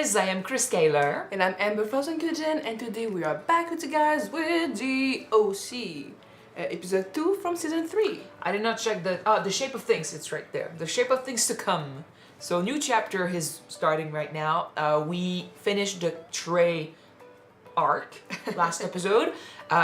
guys, I am Chris Kaler. And I'm Amber Frozen Kyuujin, and today we are back with you guys with the OC. Episode 2 from season 3. I did not check the shape of things, it's right there. The shape of things to come. So new chapter is starting right now. We finished the Trey arc last episode.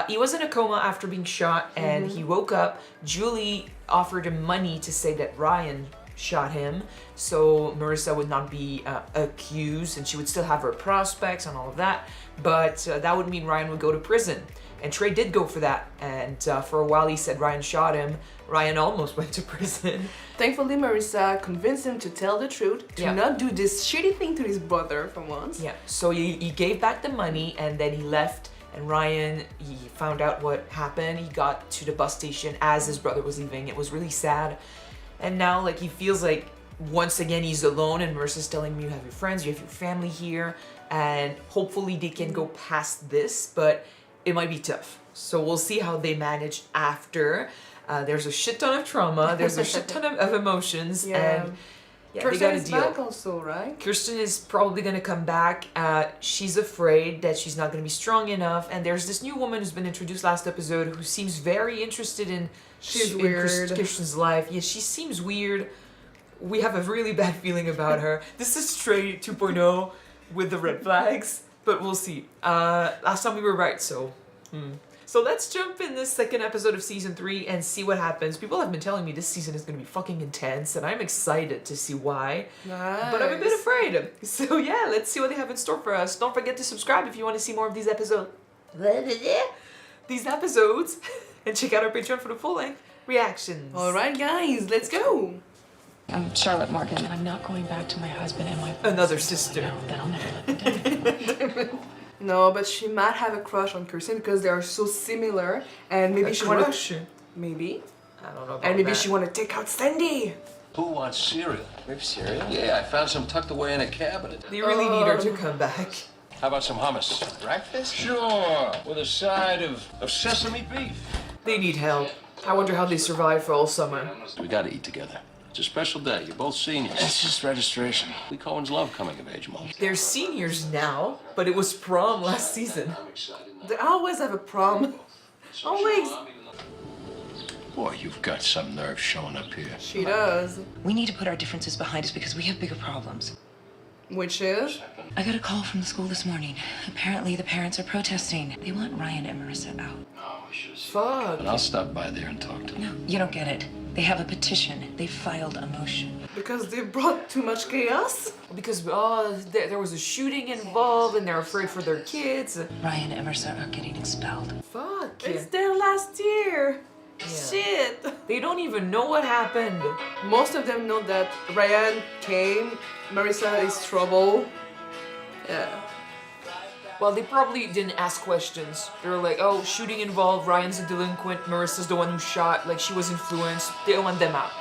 He was in a coma after being shot and he woke up. Julie offered him money to say that Ryan shot him, so Marissa would not be accused and she would still have her prospects and all of that, but that would mean Ryan would go to prison. And Trey did go for that, and for a while he said Ryan shot him. Ryan almost went to prison. Thankfully, Marissa convinced him to tell the truth, to not do this shitty thing to his brother for once. Yeah, so he gave back the money and then he left, and Ryan, he found out what happened. He got to the bus station as his brother was leaving. It was really sad. And now, like, he feels like once again he's alone, and Marissa's telling him, you have your friends, you have your family here, and hopefully they can go past this, but it might be tough. So we'll see how they manage after. There's a shit ton of trauma, there's a shit ton of emotions, and Kirsten is back also, right? Kirsten is probably gonna come back. She's afraid that she's not gonna be strong enough, and there's this new woman who's been introduced last episode who seems very interested in Kirsten's life. Yeah, she seems weird. We have a really bad feeling about her. This is Trey 2.0 with the red flags, but we'll see. Last time we were right, so... So let's jump in this second episode of season 3 and see what happens. People have been telling me this season is going to be fucking intense, and I'm excited to see why. Nice. But I'm a bit afraid. So yeah, let's see what they have in store for us. Don't forget to subscribe if you want to see more of these episodes. And check out our Patreon for the full-length reactions. Alright guys, let's go! I'm Charlotte Morgan. I'm not going back to my husband and my... Another sister. No, then I'll never let them down. No, but she might have a crush on Kirsten because they are so similar, and maybe she wanna... Maybe. I don't know about And maybe that. she wanna take out Sandy! Who wants cereal? We have cereal? Yeah, I found some tucked away in a cabinet. They really need her to come back. How about some hummus? Breakfast? Sure, with a side of sesame beef. They need help. I wonder how they survive for all summer. We gotta eat together. It's a special day. You're both seniors. It's just registration. We Coens love coming of age month. They're seniors now, but it was prom last season. They always have a prom. Always! Boy, you've got some nerve showing up here. She does. We need to put our differences behind us because we have bigger problems. Which is? I got a call from the school this morning. Apparently the parents are protesting. They want Ryan and Marissa out. Fuck. But I'll stop by there and talk to them. No, you don't get it. They have a petition. They filed a motion. Because they brought too much chaos? Because there was a shooting involved and they're afraid for their kids. Ryan and Marissa are getting expelled. Fuck. It's their last year. Yeah. Shit. They don't even know what happened. Most of them know that Ryan came, Marissa is trouble. Yeah. Well, they probably didn't ask questions. They were like, oh, shooting involved, Ryan's a delinquent, Marissa's the one who shot, like she was influenced. They don't want them out.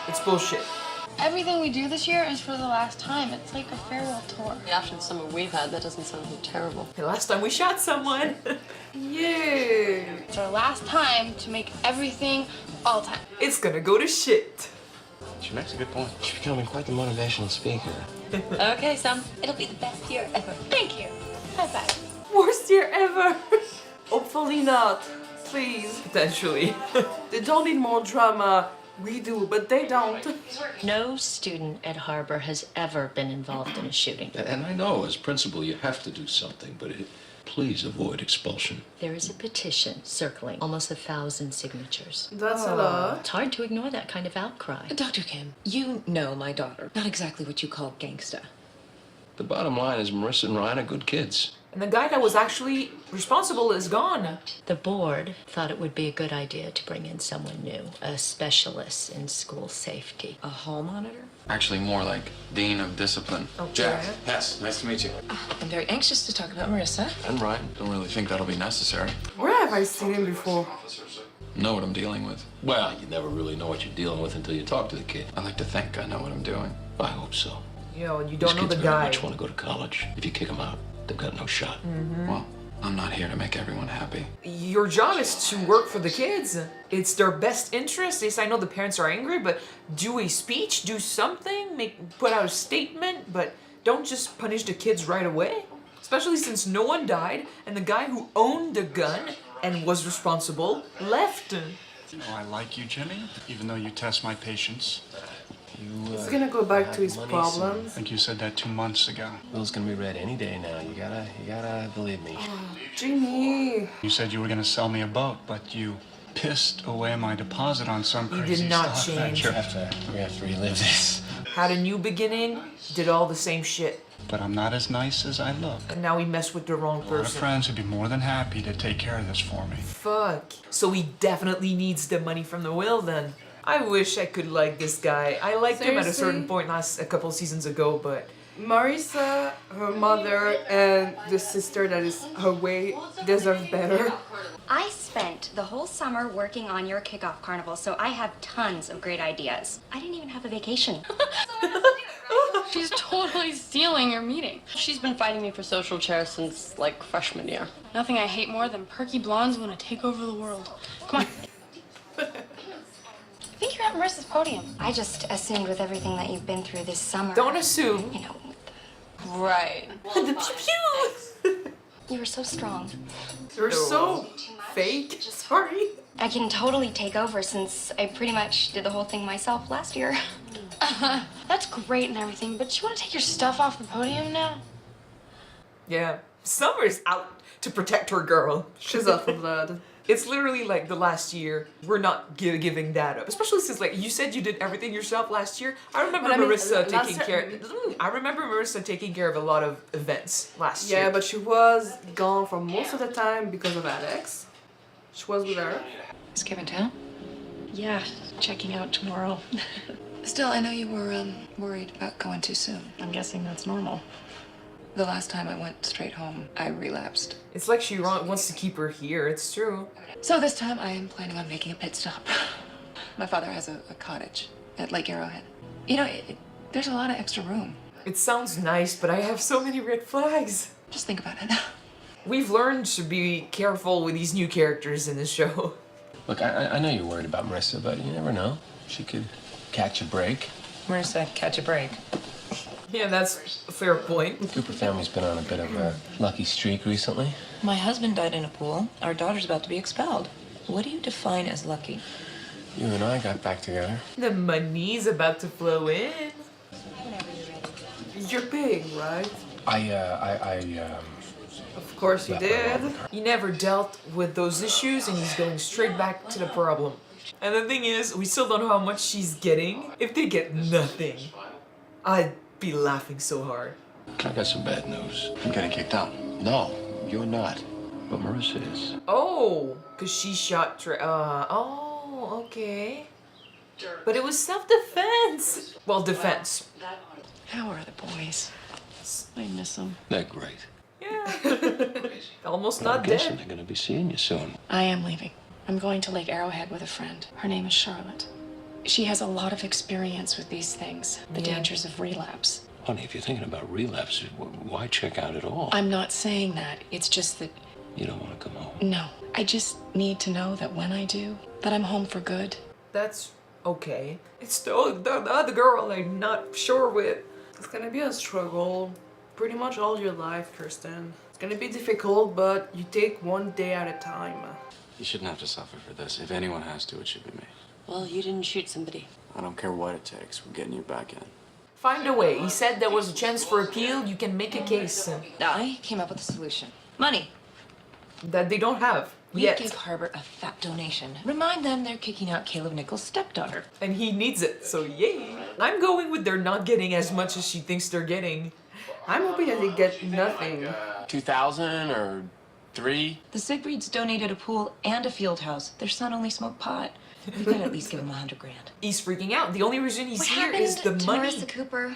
It's bullshit. Everything we do this year is for the last time. It's like a farewell tour. After the summer we've had, that doesn't sound so terrible. The last time we shot someone. Yay! It's our last time to make everything all time. It's gonna go to shit. She makes a good point. She's becoming quite the motivational speaker. Okay, Sam. It'll be the best year ever. Thank you. High five. Worst year ever! Hopefully not. Please. Potentially. They don't need more drama. We do, but they don't. No student at Harbor has ever been involved in a shooting. And I know, as principal, you have to do something, but please avoid expulsion. There is a petition circling almost 1,000 signatures. That's a lot. It's hard to ignore that kind of outcry. Dr. Kim, you know my daughter. Not exactly what you call gangsta. The bottom line is Marissa and Ryan are good kids. And the guy that was actually responsible is gone. The board thought it would be a good idea to bring in someone new, a specialist in school safety. A hall monitor? Actually, more like Dean of Discipline. Okay. Jack. Hess, nice to meet you. I'm very anxious to talk about Marissa. And Ryan. Don't really think that'll be necessary. Where have I seen him before? Know what I'm dealing with. Well, you never really know what you're dealing with until you talk to the kid. I like to think I know what I'm doing. I hope so. You know, and you don't know the These kids very guy. much want to go to college. If you kick them out, they've got no shot. Well, I'm not here to make everyone happy. Your job is to work for the kids. It's their best interest. Yes, I know the parents are angry, but do a speech, do something, put out a statement, but don't just punish the kids right away. Especially since no one died and the guy who owned the gun and was responsible left. Oh, I like you, Jimmy, even though you test my patience. He's gonna go back to his problems. I think you said that 2 months ago. Will's gonna be red any day now. You gotta believe me. Jimmy. You said you were gonna sell me a boat, but you pissed away my deposit on some You crazy did not stuff. change. We have to relive this. Had a new beginning, did all the same shit. But I'm not as nice as I look. And now we mess with the wrong A lot of person. friends would be more than happy to take care of this for me. Fuck. So he definitely needs the money from the will then. I wish I could like this guy. I liked him at a certain Seriously? point a couple seasons ago, but Marissa, her mother, and the sister that is her way deserve better. I spent the whole summer working on your kickoff carnival, so I have tons of great ideas. I didn't even have a vacation. She's totally stealing your meeting. She's been fighting me for social chair since, like, freshman year. Nothing I hate more than perky blondes who want to take over the world. Come on. I think you're at Marissa's podium. I just assumed with everything that you've been through this summer. don't assume. You know, Right. The pew-pew! you were so strong. You're so fake. Sorry. I can totally take over since I pretty much did the whole thing myself last year. That's great and everything, but you want to take your stuff off the podium now? Yeah, Summer's out to protect her girl. She's out for blood. It's literally like the last year. We're not giving that up. Especially since like you said you did everything yourself last year. I remember But I mean, Marissa last taking year- care. I remember Marissa taking care of a lot of events last year. Yeah, but she was gone for most of the time because of Alex. She was with her. Is Kevin town? Yeah, checking out tomorrow. Still, I know you were worried about going too soon. I'm guessing that's normal. The last time I went straight home, I relapsed. It's like she wants to keep her here. It's true. So this time I am planning on making a pit stop. My father has a cottage at Lake Arrowhead. You know, there's a lot of extra room. It sounds nice, but I have so many red flags. Just think about it. We've learned to be careful with these new characters in this show. Look, I know you're worried about Marissa, but you never know. She could catch a break. Marissa, catch a break. Yeah, that's a fair point. The Cooper family's been on a bit of a lucky streak recently. My husband died in a pool. Our daughter's about to be expelled. What do you define as lucky? You and I got back together. The money's about to flow in. You're paying, right? Of course you did. He never dealt with those issues and he's going straight back to the problem. And the thing is, we still don't know how much she's getting. If they get nothing, I'd be laughing so hard. I got some bad news. I'm getting kicked out. No, you're not. But Marissa is. Oh, because she shot oh, okay. But it was self-defense. Well, defense. How are the boys? I miss them. They're great. Yeah. Almost I'm not guessing dead. they're gonna be seeing you soon. I am leaving. I'm going to Lake Arrowhead with a friend. Her name is Charlotte. She has a lot of experience with these things, the Yeah. dangers of relapse. Honey, if you're thinking about relapse, why check out at all? I'm not saying that. It's just that, You don't want to come home. no. I just need to know that when I do, that I'm home for good. That's okay. It's still the other girl I'm not sure with. It's gonna be a struggle pretty much all your life, Kirsten. It's gonna be difficult, but you take one day at a time. You shouldn't have to suffer for this. If anyone has to, it should be me. Well, you didn't shoot somebody. I don't care what it takes. We're getting you back in. Find a way. He said there was a chance for appeal. You can make a case I came up with a solution. Money. that they don't have We yet. give Harbor a fat donation. Remind them they're kicking out Caleb Nichols' stepdaughter. And he needs it, so yay. I'm going with they're not getting as much as she thinks they're getting. I'm hoping that they get nothing. 2,000 or 3? The Sigfrieds donated a pool and a field house. Their son only smoked pot. We could at least give him $100,000. He's freaking out. The only reason he's What here happened is the to money. Marissa Cooper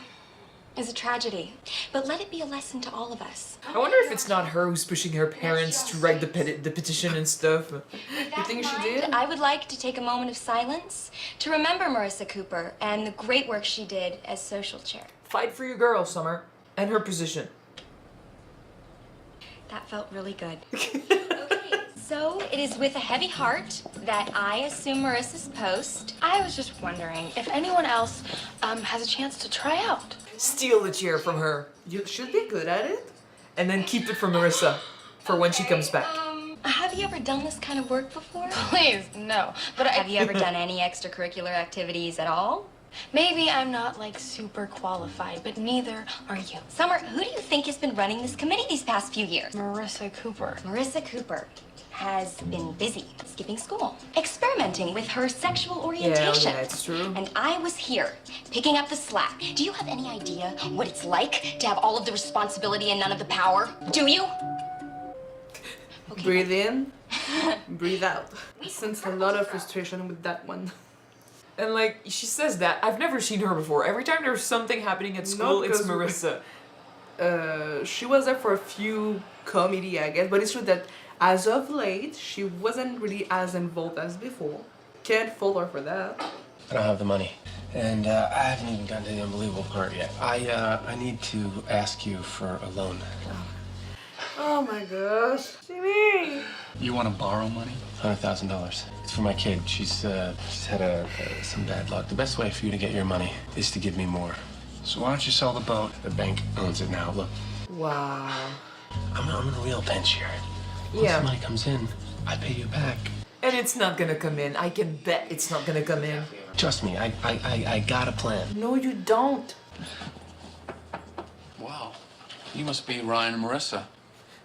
is a tragedy, but let it be a lesson to all of us. I wonder if it's not her who's pushing her parents to write the petition and stuff. You think she did? I would like to take a moment of silence to remember Marissa Cooper and the great work she did as social chair. Fight for your girl, Summer, and her position. That felt really good. Okay, so it is with a heavy heart that I assume Marissa's post. I was just wondering if anyone else has a chance to try out. steal the chair from her, You should be good at it. and then keep it for Marissa for when she comes back. Have you ever done this kind of work before? Please, no. But Have you ever done any extracurricular activities at all? maybe I'm not like super qualified, but neither are you. Summer, who do you think has been running this committee these past few years? Marissa Cooper. Marissa Cooper has been busy skipping school, experimenting with her sexual orientation. Yeah, that's true. And I was here, picking up the slack. Do you have any idea what it's like to have all of the responsibility and none of the power? Do you? Breathe in, breathe out. I sense a lot of frustration with that one. And like, she says that. I've never seen her before. Every time there's something happening at school, it's 'cause Marissa. She was there for a few comedy, I guess, but it's true that as of late, she wasn't really as involved as before. Can't fault her for that. I don't have the money. And I haven't even gotten to the unbelievable part yet. I need to ask you for a loan. Oh my gosh, Jimmy! You want to borrow money? $100,000. It's for my kid. She's had some bad luck. The best way for you to get your money is to give me more. So why don't you sell the boat? The bank owns it now. Look, Wow. I'm in a real pinch here. Once Yeah. the money comes in, I pay you back. And it's not gonna come in. I can bet it's not gonna come in. Trust me, I got a plan. No, you don't. Wow. You must be Ryan and Marissa.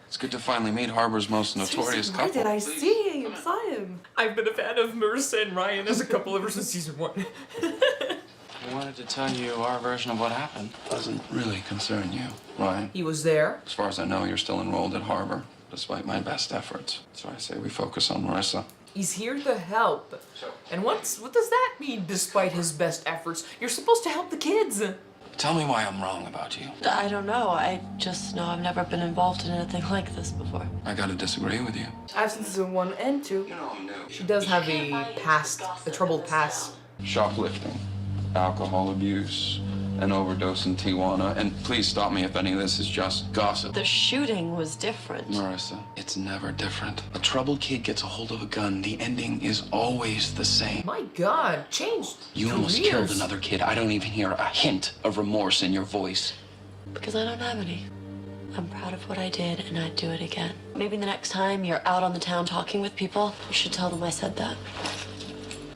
It's good to finally meet Harbor's most notorious Why couple. did I see him? Saw him. I've been a fan of Marissa and Ryan as a couple ever since season 1. I wanted to tell you our version of what happened. Doesn't really concern you, Ryan. He was there. As far as I know, you're still enrolled at Harbor, despite my best efforts. So I say we focus on Marissa. He's here to help. And what does that mean, despite his best efforts? You're supposed to help the kids. Tell me why I'm wrong about you. I don't know. I just know I've never been involved in anything like this before. I gotta disagree with you. I've seen season 1 and 2. She does have a troubled past. Shoplifting, alcohol abuse, an overdose in Tijuana. And please stop me if any of this is just gossip. The shooting was different. Marissa, it's never different. A troubled kid gets a hold of a gun. The ending is always the same. My God, changed. You almost killed another kid. I don't even hear a hint of remorse in your voice. Because I don't have any. I'm proud of what I did, and I'd do it again. Maybe the next time you're out on the town talking with people, you should tell them I said that.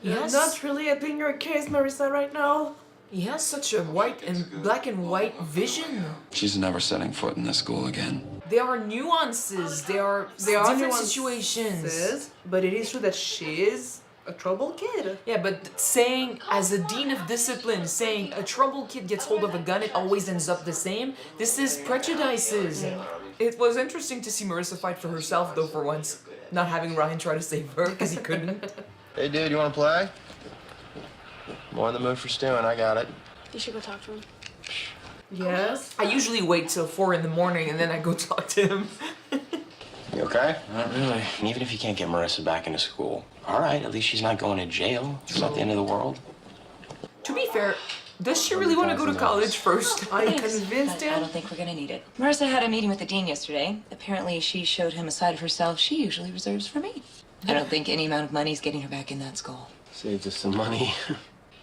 Yes. Not really helping your case, Marissa, right now. He has such a black and white vision. She's never setting foot in this school again. There are nuances. There are different situations. But it is true that she is a troubled kid. Yeah, but saying, as a dean of discipline, saying a troubled kid gets hold of a gun, it always ends up the same. This is prejudices. It was interesting to see Marissa fight for herself, though, for once. Not having Ryan try to save her, because he couldn't. Hey, dude, you want to play? More in the mood for stewing, I got it. You should go talk to him. Yes. I usually wait till 4 in the morning, and then I go talk to him. You okay? Not really. And even if you can't get Marissa back into school, all right, at least she's not going to jail. It's not the end of the world. To be fair, does she really want to go to college first? Are you convinced I yet? don't think we're gonna need it. Marissa had a meeting with the dean yesterday. Apparently, she showed him a side of herself she usually reserves for me. I don't think any amount of money is getting her back in that school. Saves us some money.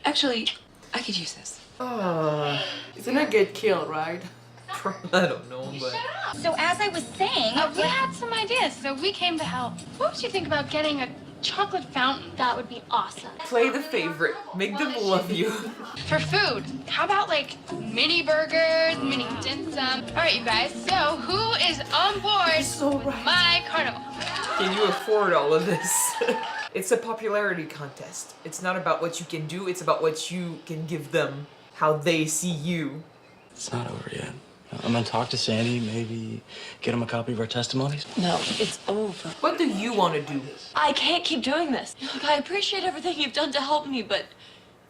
Actually, I could use this. It's gonna get killed, right? I don't know, but... So as I was saying, We had some ideas, so we came to help. What would you think about getting a chocolate fountain? That would be awesome. Play the favorite. Make them love you. For food, how about like mini burgers, mini dim sum? All right, you guys. So who is on board with my carnival? Can you afford all of this? It's a popularity contest. It's not about what you can do, it's about what you can give them. How they see you. It's not over yet. I'm gonna talk to Sandy, maybe get him a copy of our testimonies. No, it's over. What do you want to do? I can't keep doing this. Look, I appreciate everything you've done to help me, but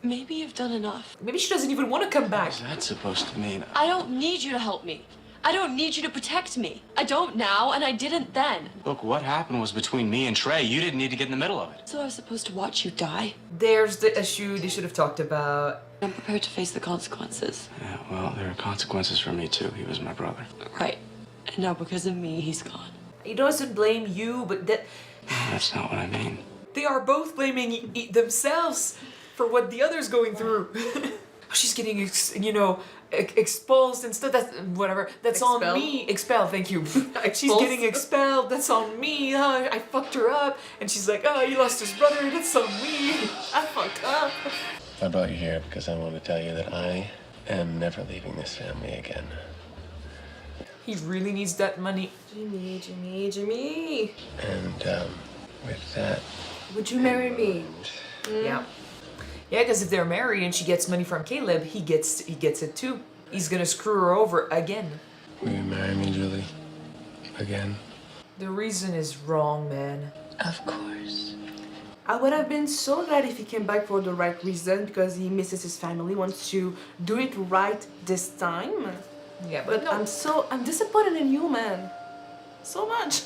maybe you've done enough. Maybe she doesn't even want to come back. What's that supposed to mean? I don't need you to help me. I don't need you to protect me. I don't now, and I didn't then. Look, what happened was between me and Trey. You didn't need to get in the middle of it. So I was supposed to watch you die? There's the issue they should have talked about. I'm prepared to face the consequences. Yeah, well, there are consequences for me, too. He was my brother. Right. And now because of me, he's gone. He doesn't blame you, but that That's not what I mean. they are both blaming themselves for what the other's going through. She's getting, exposed and stuff. That's whatever. That's on Expel. me. Expel. Thank you. She's Expulsed. getting expelled. That's on me. I fucked her up. And she's like, oh, you lost his brother. That's on me. I fucked up. I brought you here because I want to tell you that I am never leaving this family again. He really needs that money. Jimmy. And with that, Would you marry me? Yeah. Yeah, because if they're married and she gets money from Caleb, he gets it too. He's gonna screw her over again. will you marry me, Julie? Again? The reason is wrong, man. Of course. I would have been so glad if he came back for the right reason because he misses his family, wants to do it right this time. Yeah, But no. I'm disappointed in you, man. So much.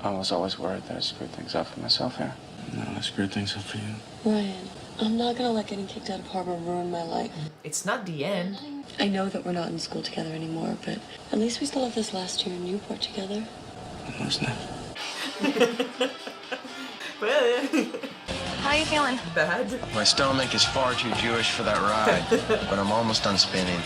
I was always worried that I screwed things up for myself here. No, I screwed things up for you. Ryan, I'm not gonna let getting kicked out of Harbor ruin my life. It's not the end. I know that we're not in school together anymore, but at least we still have this last year in Newport together. Wasn't it? How you feeling? Bad. My stomach is far too Jewish for that ride, but I'm almost done spinning.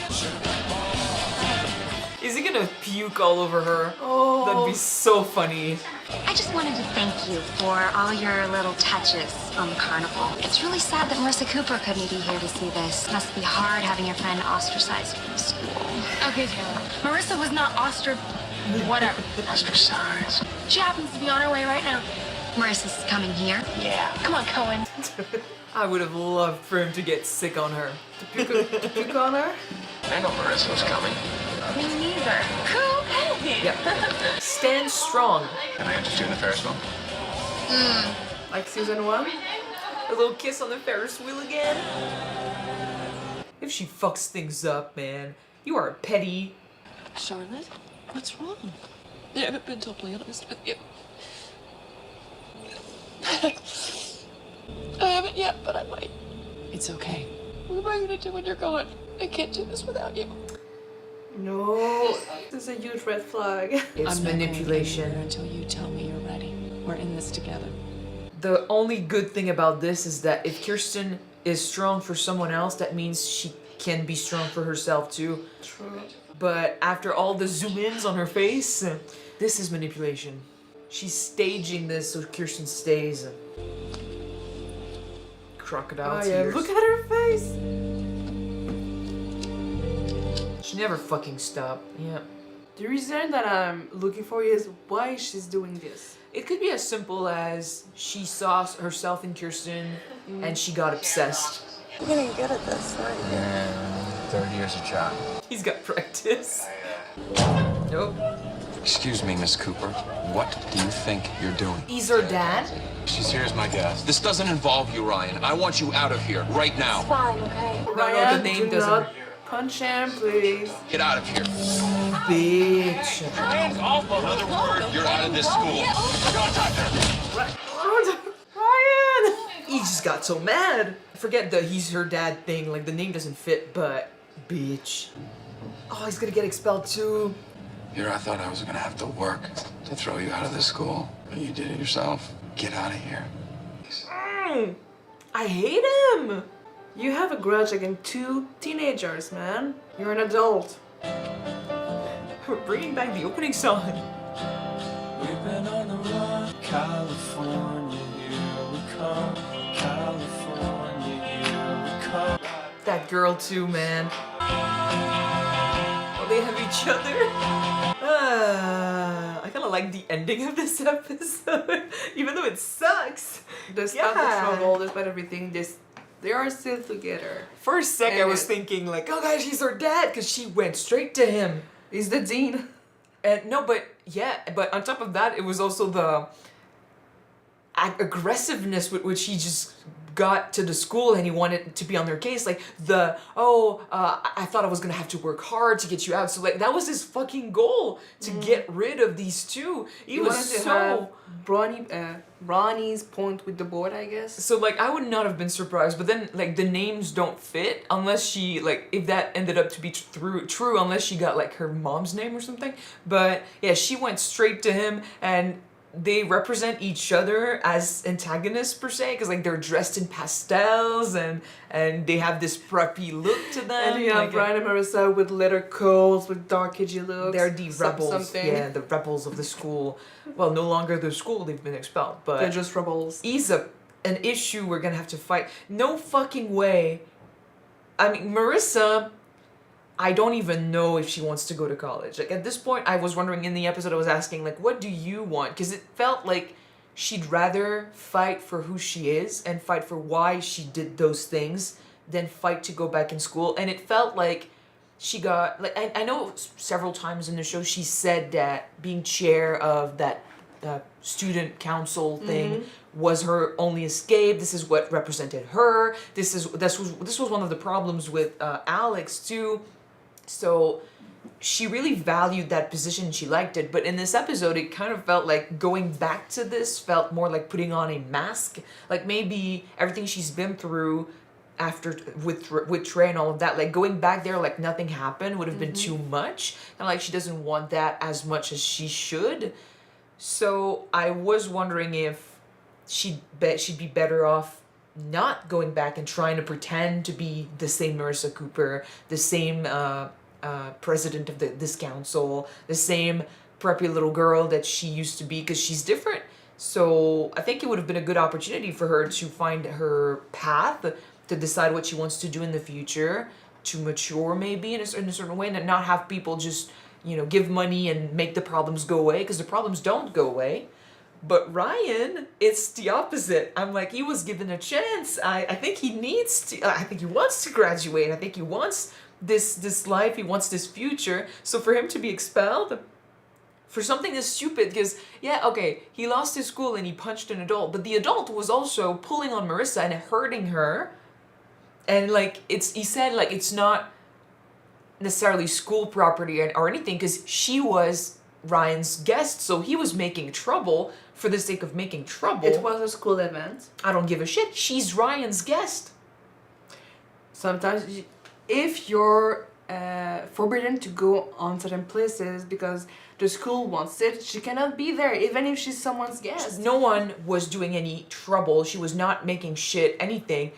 Is he gonna puke all over her? Oh. That'd be so funny. I just wanted to thank you for all your little touches on the carnival. It's really sad that Marissa Cooper couldn't be here to see this. Must be hard having your friend ostracized from school. Okay, Taylor. Marissa was not whatever. Ostracized. She happens to be on her way right now. Marissa's coming here. Yeah. Come on, Cohen. I would have loved for him to get sick on her. To puke on her? I know Marissa was coming. Me neither. Cool. Yep. Stand strong. Can I interest you in the Ferris wheel? Like season 1? A little kiss on the Ferris wheel again. If she fucks things up, man, you are petty. Charlotte, what's wrong? I haven't been totally honest with you. I haven't yet, but I might. It's okay. What am I gonna do when you're gone? I can't do this without you. No. This is a huge red flag. It's I'm not manipulation. going anywhere until you tell me you're ready. We're in this together. The only good thing about this is that if Kirsten is strong for someone else, that means she can be strong for herself too. True. But after all the zoom-ins on her face, this is manipulation. She's staging this so Kirsten stays. Crocodile Oh yeah, tears. look at her face. She never fucking stopped. Yeah. The reason that I'm looking for is why she's doing this. It could be as simple as she saw herself in Kirsten and she got obsessed. You're getting good at this, aren't you? Yeah, 30 years a job. He's got practice. Nope. Excuse me, Miss Cooper. What do you think you're doing? He's her dad. She's here as my guest. This doesn't involve you, Ryan. I want you out of here right now. Fine, okay? No, the name do doesn't. not punch him, please. Get out of here. Bitch. Hands off, in other words, you're out of this school. Don't touch her. Ryan! He just got so mad. Forget the he's her dad thing. Like the name doesn't fit, but bitch. Oh, he's gonna get expelled too. Here I thought I was gonna have to work to throw you out of this school, but you did it yourself. Get out of here. I hate him. You have a grudge against 2 teenagers, man. You're an adult. We're bringing back the opening song. We've been on the run, California, here we come. California, here we come. That girl too, man. Oh, they have each other. I kind of like the ending of this episode, even though it sucks. Despite the trouble, despite everything, they are still together. For a sec, I was thinking like, oh gosh, he's her dad, because she went straight to him. He's the dean. And no, but yeah, but on top of that, it was also the aggressiveness with which he just got to the school and he wanted to be on their case. Like I thought I was gonna have to work hard to get you out. So like that was his fucking goal, to get rid of these two. He was wanted to so have Ronnie's point with the board, I guess. So like I would not have been surprised, but then like the names don't fit unless she like if that ended up to be true unless she got like her mom's name or something. But yeah, she went straight to him and they represent each other as antagonists per se, because like they're dressed in pastels and they have this preppy look to them. And you have Ryan and Marissa with leather coats, with dark edgy looks. They're the rebels. Something. Yeah, the rebels of the school. Well, no longer the school, they've been expelled, but they're just rebels. He's an issue we're gonna have to fight. No fucking way. I mean, Marissa, I don't even know if she wants to go to college. Like, at this point, I was wondering in the episode, I was asking, like, what do you want? Because it felt like she'd rather fight for who she is and fight for why she did those things than fight to go back in school. And it felt like she got, like, I know several times in the show she said that being chair of that student council thing was her only escape. This is what represented her. This was one of the problems with Alex too. So she really valued that position. She liked it. But in this episode, it kind of felt like going back to this felt more like putting on a mask. Like maybe everything she's been through after with Trey and all of that, like going back there like nothing happened would have been too much. And like she doesn't want that as much as she should. So I was wondering if she'd be better off not going back and trying to pretend to be the same Marissa Cooper, the same president of this council, the same preppy little girl that she used to be, because she's different. So I think it would have been a good opportunity for her to find her path, to decide what she wants to do in the future, to mature maybe in a certain way, and not have people just, give money and make the problems go away, because the problems don't go away. But Ryan, it's the opposite. I'm like, he was given a chance. I think he needs to, I think he wants to graduate. I think he wants this life. He wants this future. So for him to be expelled for something that's stupid, because, yeah, okay, he lost his school and he punched an adult, but the adult was also pulling on Marissa and hurting her. And like, he said like, it's not necessarily school property or anything, because she was Ryan's guest, so he was making trouble for the sake of making trouble. It was a school event. I don't give a shit. She's Ryan's guest. Sometimes, if you're forbidden to go on certain places because the school wants it, she cannot be there, even if she's someone's guest. No one was doing any trouble. She was not making shit, anything.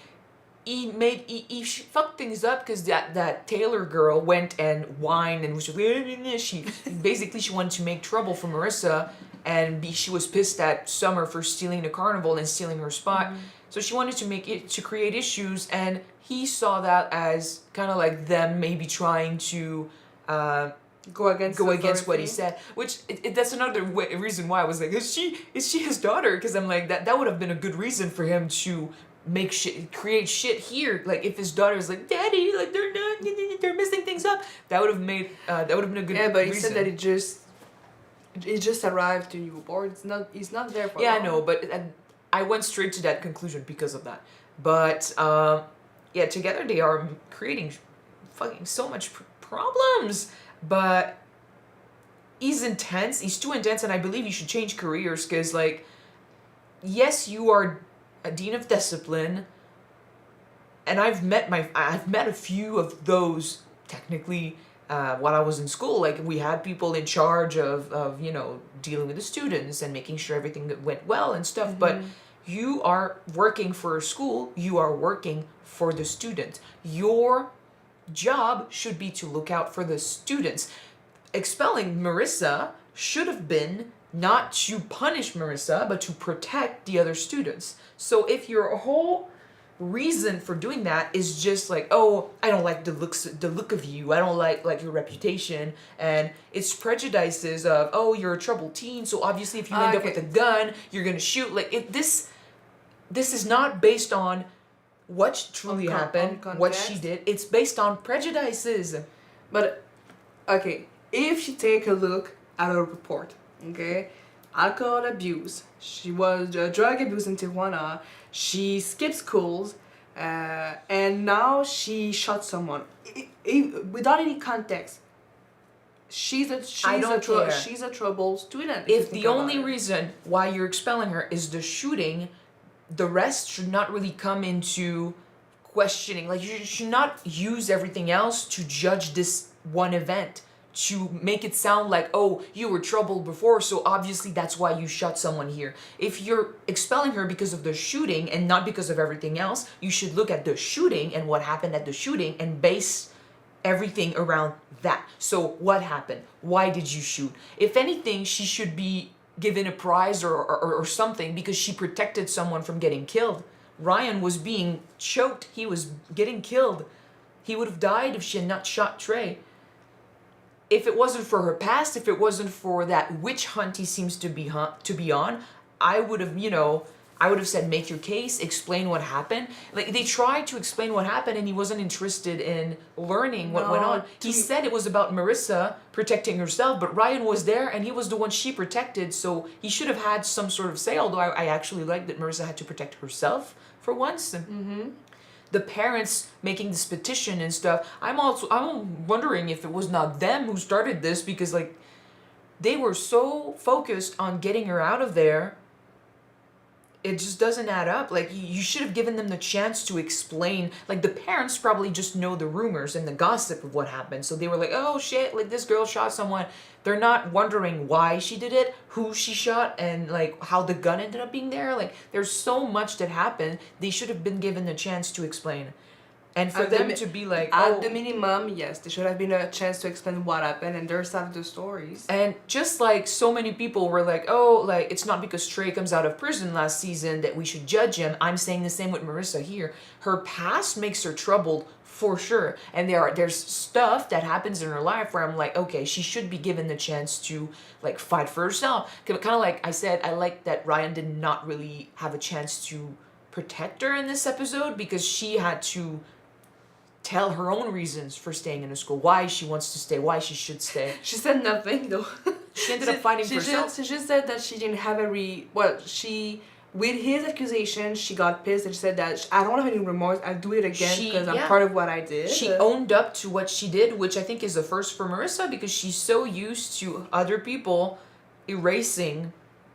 He fucked things up because that Taylor girl went and whined and was just, she wanted to make trouble for Marissa, and she was pissed at Summer for stealing the carnival and stealing her spot. So she wanted to create issues, and he saw that as kind of like them maybe trying to go against what he said, which that's another reason why I was like, is she his daughter? Because I'm like, that would have been a good reason for him to create shit here. Like if his daughter is like, Daddy, like they're messing things up, that would have been a good reason. Yeah, but he said that it just arrived to Newport. He's not there for long. long. I know, but I went straight to that conclusion because of that. But yeah, together they are creating fucking so much problems. But he's intense. He's too intense, and I believe you should change careers, because like, yes, you are a dean of discipline, and I've met a few of those technically while I was in school. Like we had people in charge of dealing with the students and making sure everything went well and stuff. But you are working for a school. You are working for the students. Your job should be to look out for the students. Expelling Marissa should have been not to punish Marissa, but to protect the other students. So if your whole reason for doing that is just like, oh, I don't like the look of you, I don't like your reputation, and it's prejudices of, oh, you're a troubled teen, so obviously if you end up with a gun, you're gonna shoot. Like this is not based on what truly happened, what she did. It's based on prejudices. But okay, if you take a look at her report, okay, alcohol abuse, she was drug abuse in Tijuana, she skipped schools, and now she shot someone without any context. She's a troubled student. If the only reason why you're expelling her is the shooting, the rest should not really come into questioning. Like, you should not use everything else to judge this one event, to make it sound like, oh, you were troubled before, so obviously that's why you shot someone here. If you're expelling her because of the shooting and not because of everything else, you should look at the shooting and what happened at the shooting and base everything around that. So what happened? Why did you shoot? If anything, she should be given a prize or something because she protected someone from getting killed. Ryan was being choked. He was getting killed. He would have died if she had not shot Trey. If it wasn't for her past, if it wasn't for that witch hunt he seems to be on, I would have, I would have said, make your case, explain what happened. Like, they tried to explain what happened and he wasn't interested in learning what went on. He said it was about Marissa protecting herself, but Ryan was there and he was the one she protected, so he should have had some sort of say, although I actually like that Marissa had to protect herself for once. Mm-hmm. The parents making this petition and stuff, I'm wondering if it was not them who started this, because like they were so focused on getting her out of there. It just doesn't add up. Like, you should have given them the chance to explain. Like, the parents probably just know the rumors and the gossip of what happened. So they were like, oh shit, like this girl shot someone. They're not wondering why she did it, who she shot, and like how the gun ended up being there. Like, there's so much that happened. They should have been given the chance to explain. And for them to be like, at the minimum, yes, there should have been a chance to explain what happened and their side of the stories. And just like so many people were like, oh, like it's not because Trey comes out of prison last season that we should judge him. I'm saying the same with Marissa here. Her past makes her troubled for sure. And there's stuff that happens in her life where I'm like, okay, she should be given the chance to like fight for herself. Kind of like I said, I like that Ryan did not really have a chance to protect her in this episode because she had to tell her own reasons for staying in a school, why she wants to stay, why she should stay. She said nothing though. She ended up fighting for herself. She just said that she didn't have with his accusation, she got pissed and she said that I don't have any remorse, I'll do it again because I'm part of what I did. She owned up to what she did, which I think is a first for Marissa because she's so used to other people erasing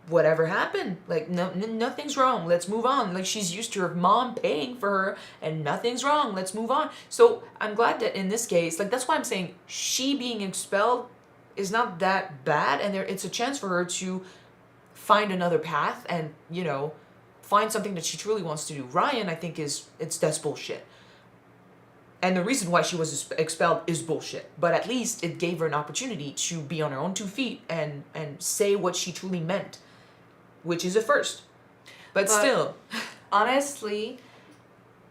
whatever happened. Like, nothing's wrong, let's move on. Like, she's used to her mom paying for her and nothing's wrong, let's move on. So I'm glad that in this case, like, that's why I'm saying she being expelled is not that bad, and it's a chance for her to find another path and, find something that she truly wants to do. Ryan, I think, that's bullshit. And the reason why she was expelled is bullshit. But at least it gave her an opportunity to be on her own 2 feet and say what she truly meant, which is a first. But still. Honestly,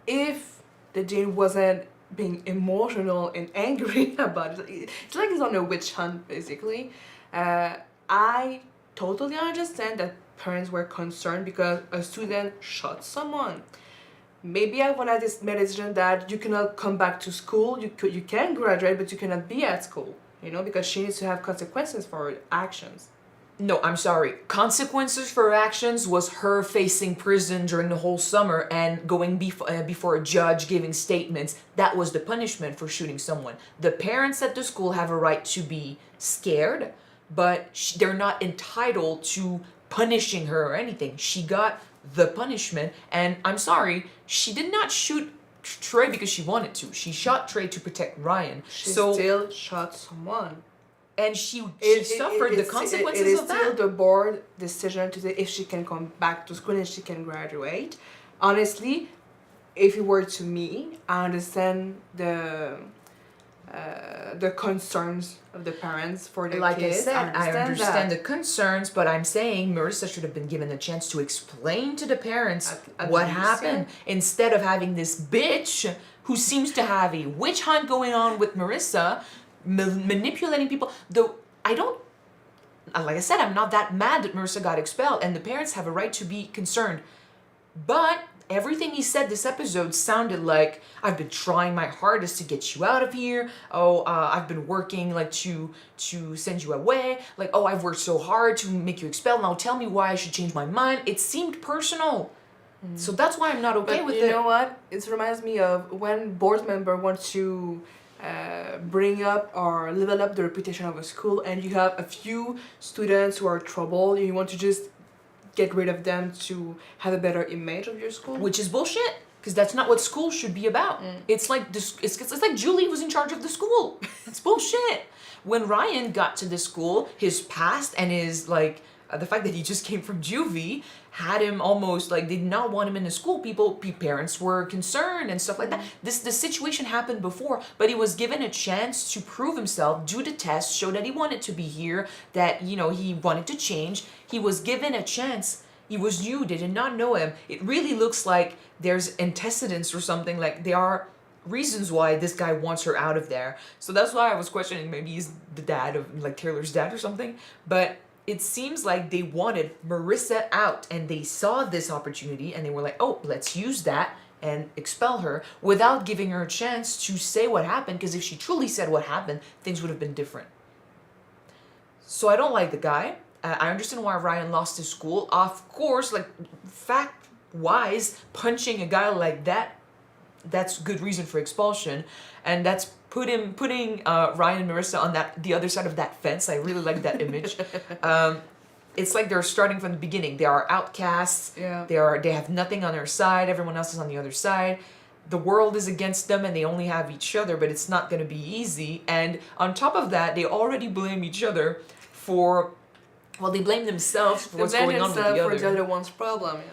if the Dean wasn't being emotional and angry about it, it's like he's on a witch hunt, basically. I totally understand that parents were concerned because a student shot someone. Maybe I want this decision that you cannot come back to school, you can graduate, but you cannot be at school, because she needs to have consequences for her actions. No, I'm sorry. Consequences for her actions was her facing prison during the whole summer and going before a judge giving statements. That was the punishment for shooting someone. The parents at the school have a right to be scared, but they're not entitled to punishing her or anything. She got the punishment, and I'm sorry, she did not shoot Trey because she wanted to. She shot Trey to protect Ryan. She still shot someone. And she suffered the consequences of that. It is still the board decision to say if she can come back to school and she can graduate. Honestly, if it were to me, I understand the concerns of the parents for their like kids. I said, I understand the concerns, but I'm saying Marissa should have been given the chance to explain to the parents what happened instead of having this bitch who seems to have a witch hunt going on with Marissa, manipulating people. Though like I said, I'm not that mad that Marissa got expelled, and the parents have a right to be concerned. But everything he said this episode sounded like, I've been trying my hardest to get you out of here. Oh, I've been working like to send you away. Like, oh, I've worked so hard to make you expelled. Now tell me why I should change my mind. It seemed personal. So that's why I'm not okay with it. You know what? It reminds me of when board member wants to bring up or level up the reputation of a school, and you have a few students who are trouble, and you want to just get rid of them to have a better image of your school. Which is bullshit. Because that's not what school should be about. It's like this. It's like Julie was in charge of the school. It's bullshit. When Ryan got to this school, his past and his like the fact that he just came from juvie had him almost like they did not want him in the school. Parents were concerned and stuff like that. The situation happened before, but he was given a chance to prove himself, do the test, show that he wanted to be here, that he wanted to change. He was given a chance. He was new. They did not know him. It really looks like there's antecedents or something. Like there are reasons why this guy wants her out of there. So that's why I was questioning maybe he's the dad of like Taylor's dad or something. But it seems like they wanted Marissa out and they saw this opportunity and they were like, oh, let's use that and expel her without giving her a chance to say what happened. Because if she truly said what happened, things would have been different. So I don't like the guy. I understand why Ryan lost his school. Of course, like fact-wise, punching a guy like that, that's good reason for expulsion. And that's putting Ryan and Marissa on the other side of that fence. I really like that image. It's like they're starting from the beginning. They are outcasts. Yeah. They have nothing on their side. Everyone else is on the other side. The world is against them and they only have each other, but it's not going to be easy. And on top of that, they already blame each other for... Well, they blame themselves for what's going on with the other. For the other one's problem, yeah.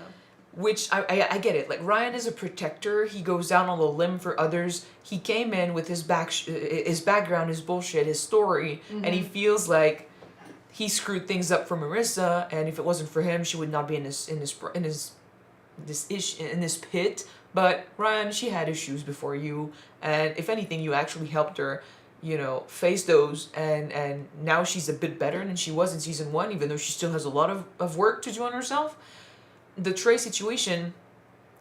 Which, I get it. Like, Ryan is a protector. He goes down on the limb for others. He came in with his background, his bullshit, his story, and he feels like he screwed things up for Marissa, and if it wasn't for him, she would not be in this pit. But, Ryan, she had issues before you, and if anything, you actually helped her face those, and now she's a bit better than she was in season 1, even though she still has a lot of work to do on herself. The Trey situation,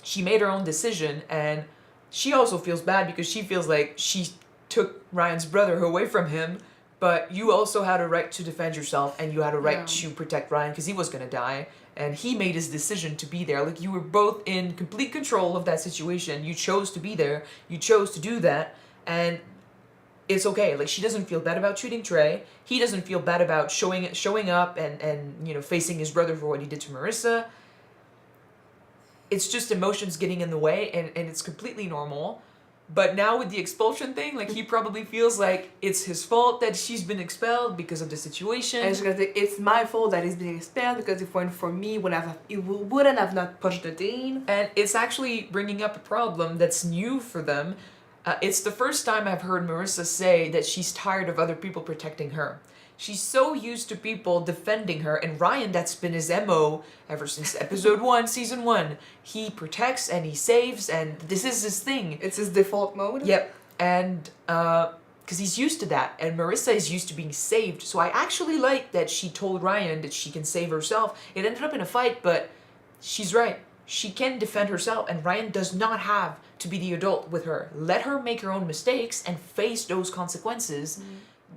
she made her own decision, and she also feels bad because she feels like she took Ryan's brother away from him, but you also had a right to defend yourself, and you had a right to protect Ryan because he was going to die, and he made his decision to be there. Like, you were both in complete control of that situation. You chose to be there. You chose to do that, and it's okay. Like, she doesn't feel bad about shooting Trey. He doesn't feel bad about showing up and facing his brother for what he did to Marissa. It's just emotions getting in the way, and it's completely normal. But now with the expulsion thing, like, he probably feels like it's his fault that she's been expelled because of the situation. And she's gonna say, it's my fault that he's being expelled because if it weren't for me, it wouldn't have not pushed the dean. And it's actually bringing up a problem that's new for them. It's the first time I've heard Marissa say that she's tired of other people protecting her. She's so used to people defending her, and Ryan, that's been his MO ever since episode 1, season 1. He protects and he saves, and this is his thing. It's his default mode? Yep. And, because he's used to that, and Marissa is used to being saved, so I actually like that she told Ryan that she can save herself. It ended up in a fight, but she's right. She can defend herself, and Ryan does not have to be the adult with her. Let her make her own mistakes and face those consequences.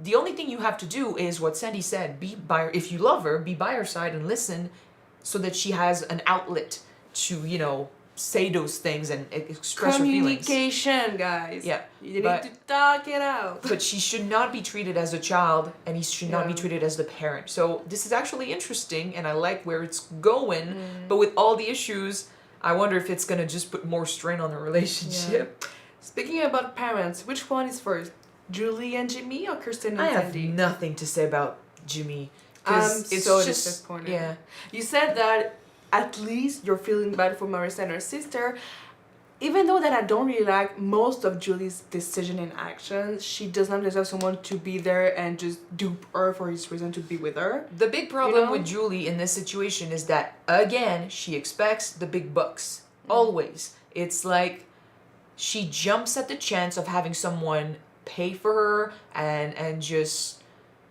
The only thing you have to do is what Sandy said. If you love her, be by her side and listen so that she has an outlet to, say those things and express her feelings. Communication, guys. Yeah. You need to talk it out. But she should not be treated as a child, and he should not be treated as the parent. So this is actually interesting, and I like where it's going. But with all the issues, I wonder if it's going to just put more strain on the relationship. Yeah. Speaking about parents, which one is first? Julie and Jimmy or Kirsten and Sandy? I have nothing to say about Jimmy. I'm it's so just, disappointed. Yeah. You said that at least you're feeling bad for Marissa and her sister. Even though that I don't really like most of Julie's decision and actions, she does not deserve someone to be there and just dupe her for his reason to be with her. The big problem with Julie in this situation is that, again, she expects the big bucks. Always. It's like she jumps at the chance of having someone pay for her and just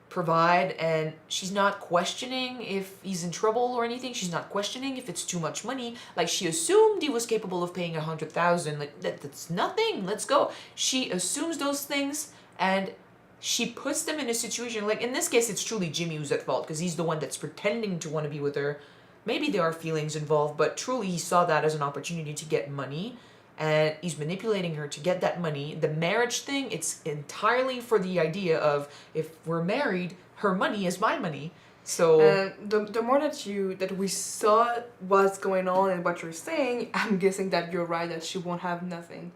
provide, and she's not questioning if he's in trouble or anything. She's not questioning if it's too much money. Like, she assumed he was capable of paying $100,000. Like, that's nothing. Let's go. She assumes those things, and she puts them in a situation, like in this case it's truly Jimmy who's at fault because he's the one that's pretending to want to be with her. Maybe there are feelings involved, but truly he saw that as an opportunity to get money. And he's manipulating her to get that money. The marriage thing, it's entirely for the idea of, if we're married, her money is my money. So the more that we saw what's going on and what you're saying, I'm guessing that you're right, that she won't have nothing.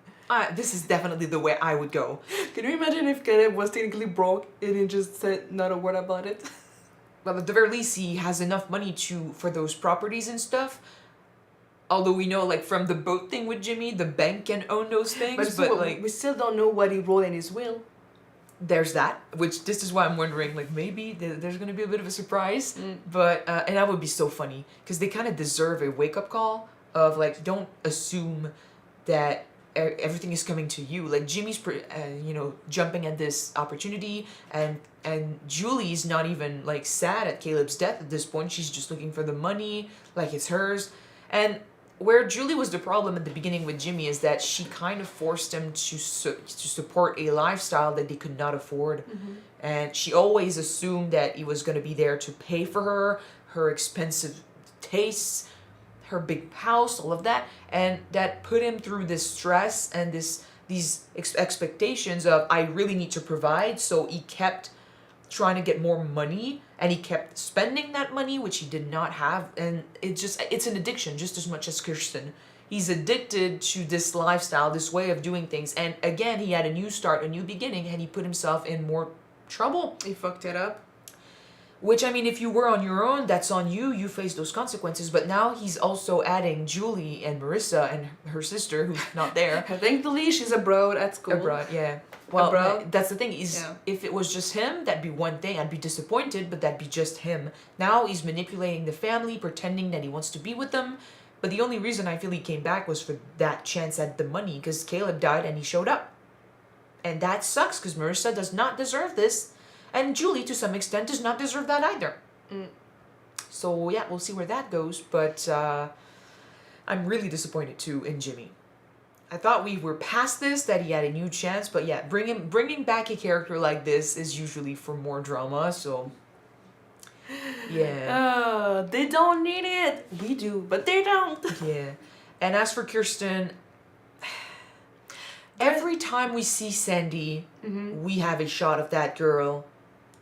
this is definitely the way I would go. Can you imagine if Caleb was technically broke and he just said not a word about it? Well, at the very least, he has enough money for those properties and stuff. Although we know, like, from the boat thing with Jimmy, the bank can own those things, but like... We still don't know what he wrote in his will. There's that, which this is why I'm wondering, like, maybe there's gonna be a bit of a surprise. But, and that would be so funny, because they kind of deserve a wake-up call of, like, don't assume that everything is coming to you. Like, Jimmy's, jumping at this opportunity, and Julie's not even, like, sad at Caleb's death at this point. She's just looking for the money, like it's hers. And where Julie was the problem at the beginning with Jimmy is that she kind of forced him to support a lifestyle that they could not afford. And she always assumed that he was going to be there to pay for her expensive tastes, her big house, all of that. And that put him through this stress and these expectations of, I really need to provide. So he kept trying to get more money, and he kept spending that money, which he did not have. And it's an addiction just as much as Kirsten. He's addicted to this lifestyle, this way of doing things. And again, he had a new start, a new beginning, and he put himself in more trouble. He fucked it up. Which, I mean, if you were on your own, that's on you. You face those consequences. But now he's also adding Julie and Marissa and her sister, who's not there. Thankfully, she's abroad at school. Abroad, yeah. Well, abroad. That's the thing. If it was just him, that'd be one thing. I'd be disappointed, but that'd be just him. Now he's manipulating the family, pretending that he wants to be with them. But the only reason I feel he came back was for that chance at the money, because Caleb died and he showed up. And that sucks, because Marissa does not deserve this. And Julie, to some extent, does not deserve that either. So, yeah, we'll see where that goes. But I'm really disappointed, too, in Jimmy. I thought we were past this, that he had a new chance. But, yeah, bringing back a character like this is usually for more drama. So, yeah. They don't need it. We do, but they don't. Yeah. And as for Kirsten... Every time we see Sandy, we have a shot of that girl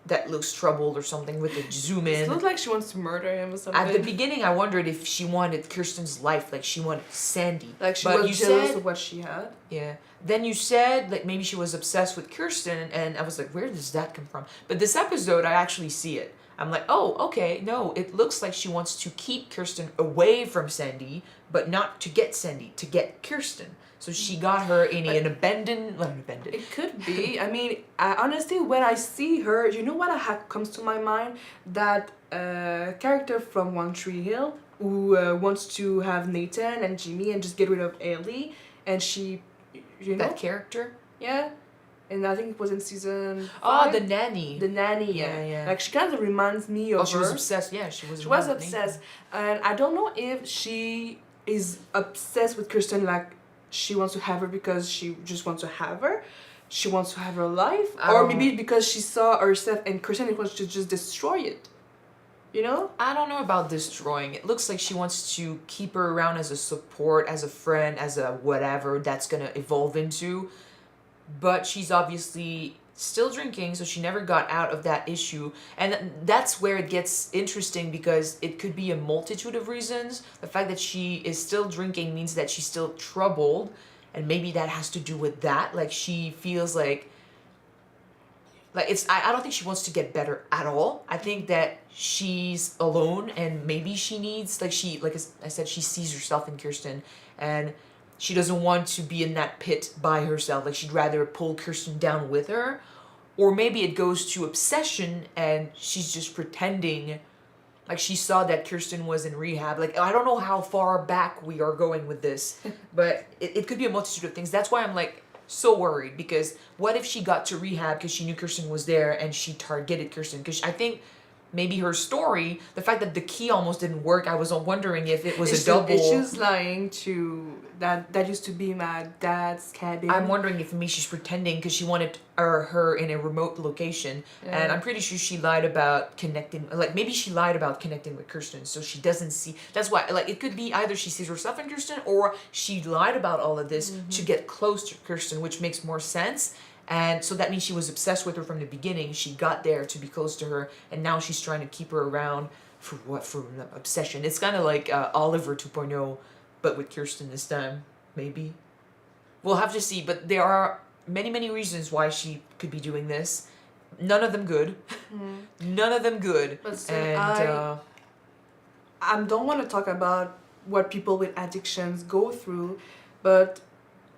that looks troubled or something with a zoom in. It looks like she wants to murder him or something. At the beginning, I wondered if she wanted Kirsten's life, like she wanted Sandy. Like she was jealous of what she had. Yeah. Then you said, like, maybe she was obsessed with Kirsten, and I was like, where does that come from? But this episode, I actually see it. I'm like, oh, okay, no, it looks like she wants to keep Kirsten away from Sandy, but not to get Sandy, to get Kirsten. So she got her in an abandoned... It could be. I mean, honestly, when I see her, you know what comes to my mind? That character from One Tree Hill who wants to have Nathan and Jimmy and just get rid of Ellie. And she, you know... That character? Yeah. And I think it was in season 5. Oh, the nanny. The nanny, yeah. Like, she kind of reminds me of her. She was obsessed, yeah. She was obsessed. And I don't know if she is obsessed with Kirsten, like... She wants to have her because she just wants to have her. She wants to have her life. Or maybe because she saw herself and Kirsten wants to just destroy it. You know? I don't know about destroying. It looks like she wants to keep her around as a support, as a friend, as a whatever that's going to evolve into. But she's obviously still drinking, so she never got out of that issue. And that's where it gets interesting, because it could be a multitude of reasons. The fact that she is still drinking means that she's still troubled, and maybe that has to do with that. Like, she feels like it's... I don't think she wants to get better at all. I think that she's alone, and maybe she needs... Like I said, she sees herself in Kirsten, and she doesn't want to be in that pit by herself. Like, she'd rather pull Kirsten down with her. Or maybe it goes to obsession and she's just pretending. Like, she saw that Kirsten was in rehab. Like, I don't know how far back we are going with this. But it could be a multitude of things. That's why I'm, like, so worried. Because what if she got to rehab because she knew Kirsten was there and she targeted Kirsten? Because I think... Maybe her story, the fact that the key almost didn't work, I was wondering if it was a double... She's lying to... That used to be my dad's cabin. I'm wondering if maybe she's pretending because she wanted her in a remote location. Yeah. And I'm pretty sure she lied about connecting... Like, maybe she lied about connecting with Kirsten, so she doesn't see... That's why, like, it could be either she sees herself in Kirsten, or she lied about all of this to get close to Kirsten, which makes more sense. And so that means she was obsessed with her from the beginning. She got there to be close to her, and now she's trying to keep her around for what? For an obsession. It's kind of like Oliver 2.0, but with Kirsten this time, maybe. We'll have to see, but there are many reasons why she could be doing this. None of them good. None of them good. But still, and I don't want to talk about what people with addictions go through, but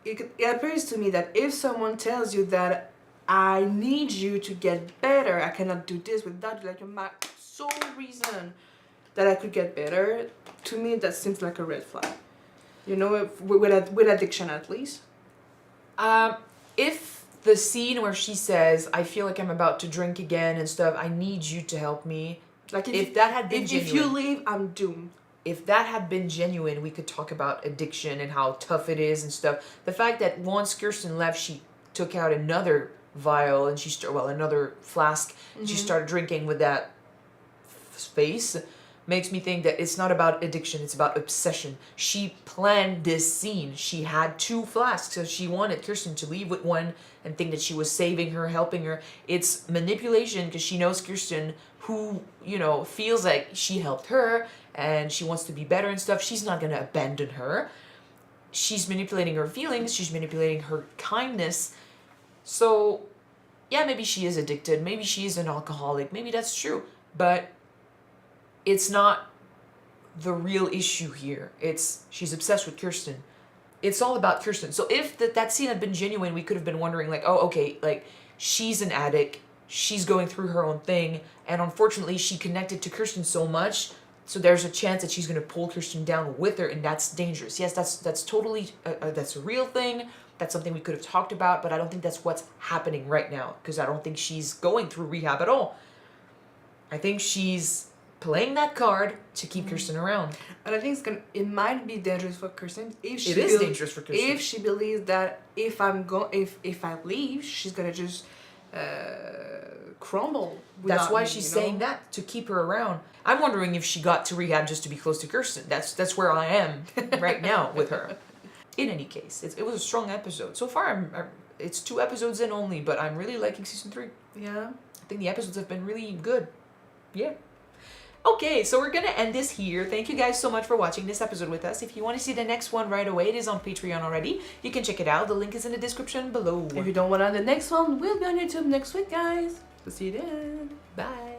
it appears to me that if someone tells you that I need you to get better, I cannot do this without you, like my sole reason that I could get better, to me that seems like a red flag. You know, with addiction at least. If the scene where she says, I feel like I'm about to drink again and stuff, I need you to help me. Like if that had been genuine. If you leave, I'm doomed. If that had been genuine, we could talk about addiction and how tough it is and stuff. The fact that once Kirsten left, she took out another vial and another flask, and she started drinking with that face, makes me think that it's not about addiction, it's about obsession. She planned this scene. She had 2 flasks, so she wanted Kirsten to leave with one and think that she was saving her, helping her. It's manipulation because she knows Kirsten, who, you know, feels like she helped her and she wants to be better and stuff. She's not going to abandon her. She's manipulating her feelings. She's manipulating her kindness. So, yeah, maybe she is addicted. Maybe she is an alcoholic. Maybe that's true. But it's not the real issue here. She's obsessed with Kirsten. It's all about Kirsten. So if that scene had been genuine, we could have been wondering like, oh, okay, like she's an addict. She's going through her own thing. And unfortunately, she connected to Kirsten so much. So there's a chance that she's going to pull Kirsten down with her. And that's dangerous. Yes, that's totally, that's a real thing. That's something we could have talked about. But I don't think that's what's happening right now. Because I don't think she's going through rehab at all. I think she's playing that card to keep Kirsten around. And I think it might be dangerous for Kirsten if she dangerous for Kirsten. If she believes that if I leave, she's gonna just crumble. That's why she's saying that, to keep her around. I'm wondering if she got to rehab just to be close to Kirsten. That's where I am right now with her. In any case, it was a strong episode. So far, it's 2 episodes in only, but I'm really liking season 3. Yeah. I think the episodes have been really good. Yeah. Okay, so we're going to end this here. Thank you guys so much for watching this episode with us. If you want to see the next one right away, it is on Patreon already. You can check it out. The link is in the description below. If you don't want the next one, we'll be on YouTube next week, guys. We'll see you then. Bye.